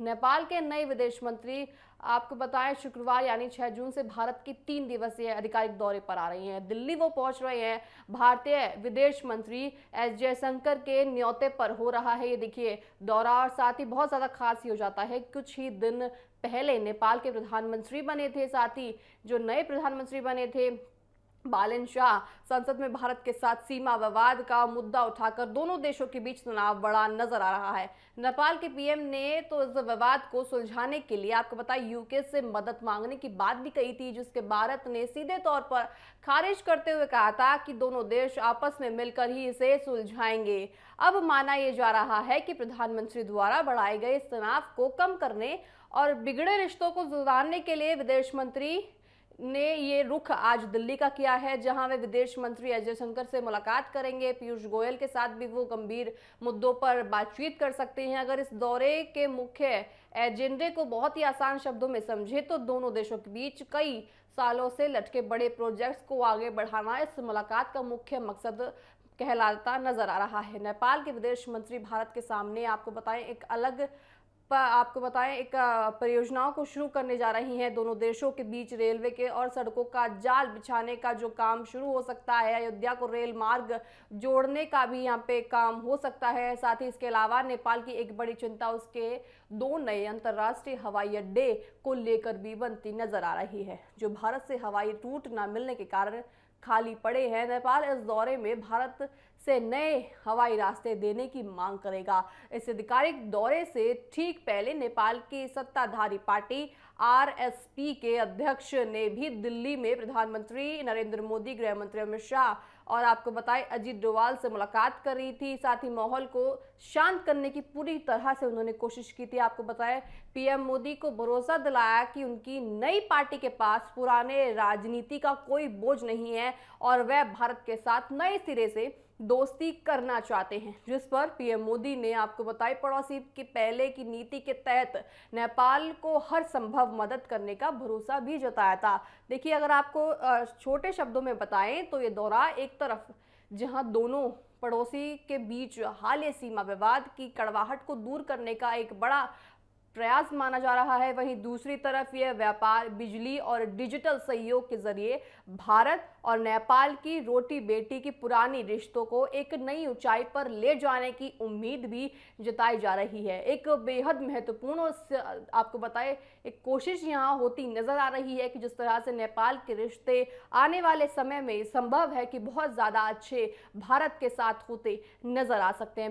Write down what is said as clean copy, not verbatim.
नेपाल के नए विदेश मंत्री आपको बताएं शुक्रवार यानी 6 जून से भारत की 3 दिवसीय आधिकारिक दौरे पर आ रही हैं। दिल्ली वो पहुंच रहे हैं। भारतीय विदेश मंत्री एस जयशंकर के न्योते पर हो रहा है ये देखिए दौरा, और साथ ही बहुत ज्यादा खास ही हो जाता है। कुछ ही दिन पहले नेपाल के प्रधानमंत्री बने थे, साथ ही जो नए प्रधानमंत्री बने थे बालन शाह संसद में भारत के साथ सीमा विवाद का मुद्दा उठाकर दोनों देशों के बीच तनाव बढ़ा नजर आ रहा है। नेपाल के पीएम ने तो इस विवाद को सुलझाने के लिए आपको पता है यूके से मदद मांगने की बात भी कही थी, जिसके भारत ने सीधे तौर पर खारिज करते हुए कहा था कि दोनों देश आपस में मिलकर ही इसे सुलझाएंगे। अब माना यह जा रहा है कि प्रधानमंत्री द्वारा बढ़ाए गए इस तनाव को कम करने और बिगड़े रिश्तों को सुधारने के लिए विदेश मंत्री ने ये रुख आज दिल्ली का किया है, जहां वे विदेश मंत्री एस जयशंकर से मुलाकात करेंगे। पीयूष गोयल के साथ भी वो गंभीर मुद्दों पर बातचीत कर सकते हैं। अगर इस दौरे के मुख्य एजेंडे को बहुत ही आसान शब्दों में समझे तो दोनों देशों के बीच कई सालों से लटके बड़े प्रोजेक्ट्स को आगे बढ़ाना इस मुलाकात का मुख्य मकसद कहलाता नजर आ रहा है। नेपाल के विदेश मंत्री भारत के सामने आपको बताएं एक परियोजनाओं को शुरू करने जा रही हैं। दोनों देशों के बीच रेलवे के और सड़कों का जाल बिछाने का जो काम शुरू हो सकता है, अयोध्या को रेल मार्ग जोड़ने का भी यहाँ पे काम हो सकता है। साथ ही इसके अलावा नेपाल की एक बड़ी चिंता उसके 2 नए अंतर्राष्ट्रीय हवाई अड्डे को लेकर भी बनती नजर आ रही है, जो भारत से हवाई रूट न मिलने के कारण खाली पड़े हैं। नेपाल इस दौरे में भारत से नए हवाई रास्ते देने की मांग करेगा। इस आधिकारिक दौरे से ठीक पहले नेपाल की सत्ताधारी पार्टी आरएसपी के अध्यक्ष ने भी दिल्ली में प्रधानमंत्री नरेंद्र मोदी, गृह मंत्री अमित शाह और आपको बताएं अजीत डोवाल से मुलाकात कर रही थी। साथ ही माहौल को शांत करने की पूरी तरह से उन्होंने कोशिश की थी। आपको बताएं पीएम मोदी को भरोसा दिलाया कि उनकी नई पार्टी के पास पुराने राजनीति का कोई बोझ नहीं है और वह भारत के साथ नए सिरे से दोस्ती करना चाहते हैं, जिस पर पीएम मोदी ने आपको बताई पड़ोसी के पहले की नीति के तहत नेपाल को हर संभव मदद करने का भरोसा भी जताया था। देखिए अगर आपको छोटे शब्दों में बताएं तो ये दौरा एक तरफ जहां दोनों पड़ोसी के बीच हालिया सीमा विवाद की कड़वाहट को दूर करने का एक बड़ा प्रयास माना जा रहा है, वहीं दूसरी तरफ यह व्यापार, बिजली और डिजिटल सहयोग के जरिए भारत और नेपाल की रोटी बेटी की पुरानी रिश्तों को एक नई ऊंचाई पर ले जाने की उम्मीद भी जताई जा रही है। एक बेहद महत्वपूर्ण आपको बताए एक कोशिश यहाँ होती नजर आ रही है कि जिस तरह से नेपाल के रिश्ते आने वाले समय में संभव है कि बहुत ज्यादा अच्छे भारत के साथ होते नजर आ सकते हैं।